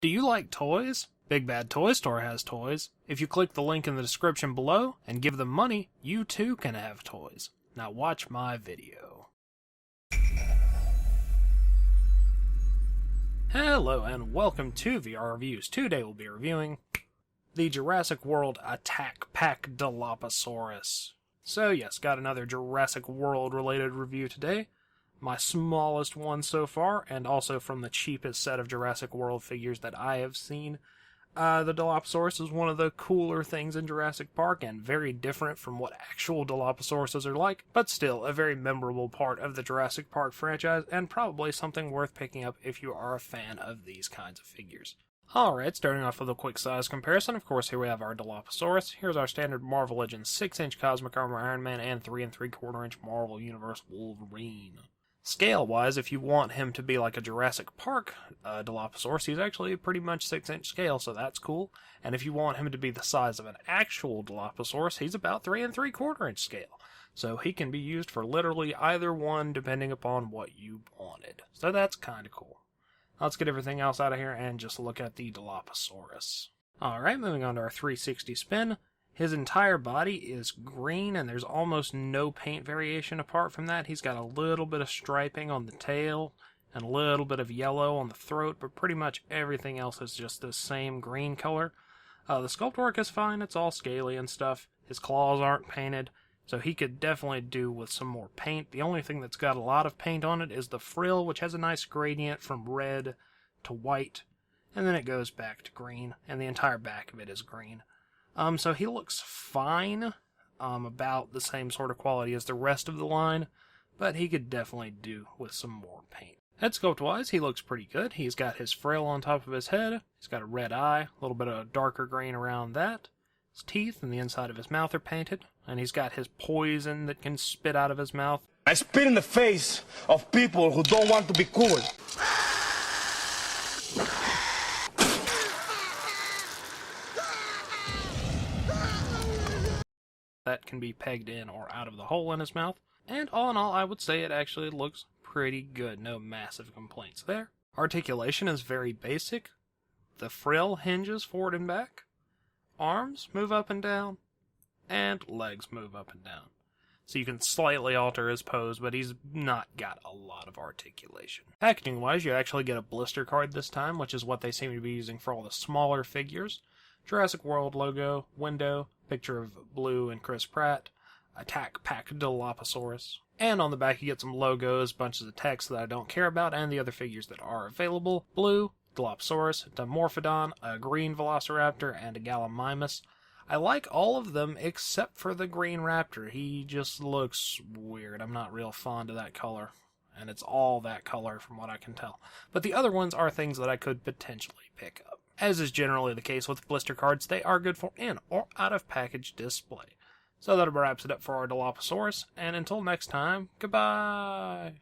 Do you like toys? Big Bad Toy Store has toys. If you click the link in the description below and give them money, you too can have toys. Now watch my video. Hello and welcome to VR Reviews. Today we'll be reviewing the Jurassic World Attack Pack Dilophosaurus. So yes, got another Jurassic World related review today. My smallest one so far, and also from the cheapest set of Jurassic World figures that I have seen. The Dilophosaurus is one of the cooler things in Jurassic Park, and very different from what actual Dilophosauruses are like, but still a very memorable part of the Jurassic Park franchise, and probably something worth picking up if you are a fan of these kinds of figures. Alright, starting off with a quick size comparison. Of course, here we have our Dilophosaurus. Here's our standard Marvel Legends 6-inch Cosmic Armor Iron Man and 3 3/4-inch Marvel Universe Wolverine. Scale-wise, if you want him to be like a Jurassic Park Dilophosaurus, he's actually pretty much 6-inch scale, so that's cool. And if you want him to be the size of an actual Dilophosaurus, he's about 3 3/4-inch scale. So he can be used for literally either one, depending upon what you wanted. So that's kind of cool. Let's get everything else out of here and just look at the Dilophosaurus. Alright, moving on to our 360 spin. His entire body is green, and there's almost no paint variation apart from that. He's got a little bit of striping on the tail, and a little bit of yellow on the throat, but pretty much everything else is just the same green color. The sculpt work is fine, it's all scaly and stuff. His claws aren't painted, so he could definitely do with some more paint. The only thing that's got a lot of paint on it is the frill, which has a nice gradient from red to white, and then it goes back to green, and the entire back of it is green. So he looks fine, about the same sort of quality as the rest of the line, but he could definitely do with some more paint. Head sculpt-wise, he looks pretty good. He's got his frill on top of his head, he's got a red eye, a little bit of darker green around that. His teeth and the inside of his mouth are painted, and he's got his poison that can spit out of his mouth. I spit in the face of people who don't want to be cool. That can be pegged in or out of the hole in his mouth. And all in all, I would say it actually looks pretty good. No massive complaints there. Articulation is very basic. The frill hinges forward and back. Arms move up and down. And legs move up and down. So you can slightly alter his pose, but he's not got a lot of articulation. Packaging-wise, you actually get a blister card this time, which is what they seem to be using for all the smaller figures. Jurassic World logo, window, picture of Blue and Chris Pratt, Attack Pack Dilophosaurus. And on the back you get some logos, bunches of text that I don't care about, and the other figures that are available. Blue, Dilophosaurus, Dimorphodon, a green Velociraptor, and a Gallimimus. I like all of them except for the green raptor. He just looks weird. I'm not real fond of that color. And it's all that color from what I can tell. But the other ones are things that I could potentially pick up. As is generally the case with blister cards, they are good for in or out of package display. So that wraps it up for our Dilophosaurus, and until next time, goodbye!